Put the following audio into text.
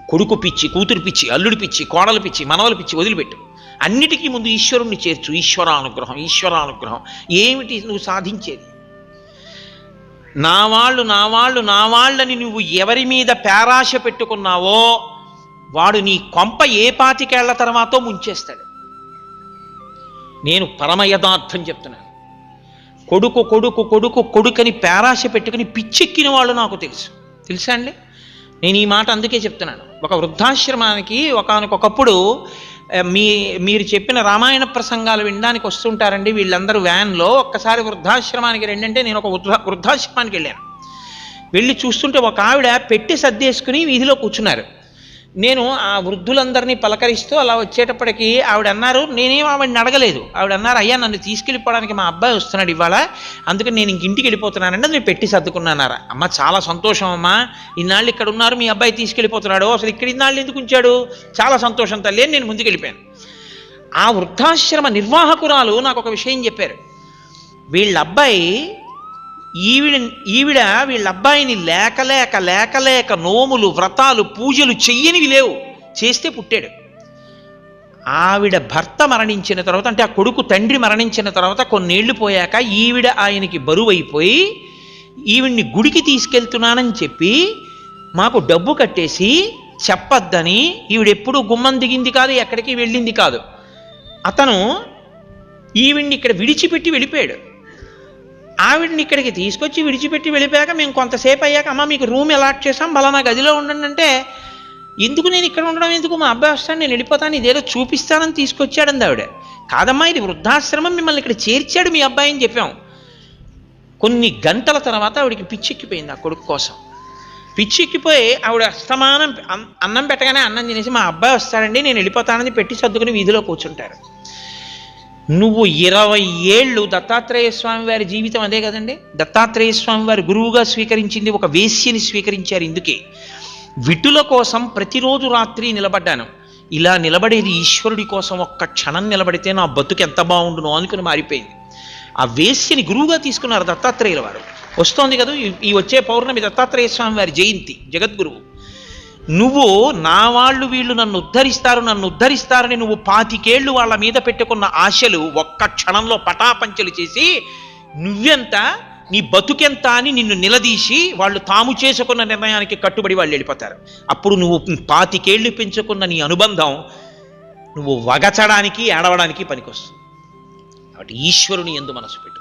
కొడుకు పిచ్చి, కూతురు పిచ్చి, అల్లుడి పిచ్చి, కోడలు పిచ్చి, మనవల పిచ్చి వదిలిపెట్టు. అన్నిటికీ ముందు ఈశ్వరుణ్ణి చేర్చు. ఈశ్వరానుగ్రహం, ఈశ్వరానుగ్రహం. ఏమిటి నువ్వు సాధించేది? నా వాళ్ళు నా వాళ్ళు నా వాళ్ళని నువ్వు ఎవరి మీద పేరాశ పెట్టుకున్నావో వాడు నీ కొంప ఏ పాతికేళ్ల తర్వాతో ముంచేస్తాడు. నేను పరమ యథార్థం చెప్తున్నాను. కొడుకు కొడుకు కొడుకు కొడుకని పేరాశ పెట్టుకుని పిచ్చెక్కిన వాళ్ళు నాకు తెలుసా అండి? నేను ఈ మాట అందుకే చెప్తున్నాను. ఒక వృద్ధాశ్రమానికి ఒకనకొకప్పుడు మీరు చెప్పిన రామాయణ ప్రసంగాలు వినడానికి వస్తుంటారండి వీళ్ళందరూ వ్యాన్లో. ఒక్కసారి వృద్ధాశ్రమానికి రెండంటే నేను ఒక వృద్ధాశ్రమానికి వెళ్ళాను. వెళ్ళి చూస్తుంటే ఒక ఆవిడ పెట్టి సర్దేసుకుని వీధిలో కూర్చున్నారు. నేను ఆ వృద్ధులందరినీ పలకరిస్తూ అలా వచ్చేటప్పటికి ఆవిడ అన్నారు, నేనేం ఆవిడని అడగలేదు. ఆవిడ అన్నారు, అయ్యా నన్ను తీసుకెళ్ళిపోవడానికి మా అబ్బాయి వస్తున్నాడు ఇవాళ, అందుకని నేను ఇంటికి వెళ్ళిపోతున్నానంటే నేను పెట్టి సర్దుకున్నానారా. అమ్మ చాలా సంతోషం అమ్మా, ఇన్నాళ్ళు ఇక్కడ ఉన్నారు, మీ అబ్బాయి తీసుకెళ్ళిపోతున్నాడు, అసలు ఇక్కడ ఇన్నాళ్ళు ఎందుకు ఉంచాడు, చాలా సంతోషం తల్లి అని నేను ముందుకు వెళ్ళిపోయాను. ఆ వృద్ధాశ్రమ నిర్వాహకురాలు నాకు ఒక విషయం చెప్పారు. వీళ్ళ అబ్బాయి ఈవిడ వీళ్ళ అబ్బాయిని లేక నోములు వ్రతాలు పూజలు చెయ్యనివి లేవు, చేస్తే పుట్టాడు. ఆవిడ భర్త మరణించిన తర్వాత, అంటే ఆ కొడుకు తండ్రి మరణించిన తర్వాత కొన్నేళ్లు పోయాక ఈవిడ ఆయనకి బరువు అయిపోయి ఈవిడ్ని గుడికి తీసుకెళ్తున్నానని చెప్పి మాకు డబ్బు కట్టేసి చెప్పొద్దని, ఈవిడెప్పుడు గుమ్మం దిగింది కాదు, ఎక్కడికి వెళ్ళింది కాదు. అతను ఈవిడ్ని ఇక్కడ విడిచిపెట్టి వెళ్ళిపోయాడు. ఆవిడ్ని ఇక్కడికి తీసుకొచ్చి విడిచిపెట్టి వెళ్ళిపోయాక మేము కొంతసేపు అయ్యాక, అమ్మ మీకు రూమ్ అలాట్ చేసాం, బలానా గదిలో ఉండండి అంటే, ఎందుకు నేను ఇక్కడ ఉండడం ఎందుకు, మా అబ్బాయి వస్తాను నేను వెళ్ళిపోతాను, ఇదేదో చూపిస్తానని తీసుకొచ్చాడంది ఆవిడ. కాదమ్మా ఇది వృద్ధాశ్రమం, మిమ్మల్ని ఇక్కడ చేర్చాడు మీ అబ్బాయి అని చెప్పాం. కొన్ని గంటల తర్వాత ఆవిడికి పిచ్చెక్కిపోయింది ఆ కొడుకు కోసం. పిచ్చెక్కిపోయి ఆవిడ అస్తమానం అన్నం పెట్టగానే అన్నం తినేసి, మా అబ్బాయి వస్తాడండి నేను వెళ్ళిపోతానని పెట్టి సర్దుకుని వీధిలో కూర్చుంటారు. నువ్వు 20 ఏళ్ళు దత్తాత్రేయ స్వామి వారి జీవితం అదే కదండి. దత్తాత్రేయ స్వామి వారి గురువుగా స్వీకరించింది ఒక వేశ్యని స్వీకరించారు. ఇందుకే విటుల కోసం ప్రతిరోజు రాత్రి నిలబడ్డాను. ఇలా నిలబడేది ఈశ్వరుడి కోసం, ఒక్క క్షణం నిలబడితే నా బతుకు ఎంత బాగుండునో అనుకుని మారిపోయింది. ఆ వేశ్యని గురువుగా తీసుకున్నారు దత్తాత్రేయుల వారు. వస్తోంది కదా ఈ వచ్చే పౌర్ణమి దత్తాత్రేయ స్వామి వారి జయంతి, జగద్గురువు. నువ్వు నా వాళ్ళు వీళ్ళు నన్ను ఉద్ధరిస్తారని నువ్వు 25 ఏళ్ళు వాళ్ళ మీద పెట్టుకున్న ఆశలు ఒక్క క్షణంలో పటాపంచలు చేసి, నువ్వెంత నీ బతుకెంత అని నిన్ను నిలదీసి వాళ్ళు తాము చేసుకున్న నిర్ణయానికి కట్టుబడి వాళ్ళు వెళ్ళిపోతారు. అప్పుడు నువ్వు 25 ఏళ్ళు పెంచుకున్న నీ అనుబంధం నువ్వు వగచడానికి ఏడవడానికి పనికొస్తుంది. కాబట్టి ఈశ్వరుని యందు మనసు పెట్టు.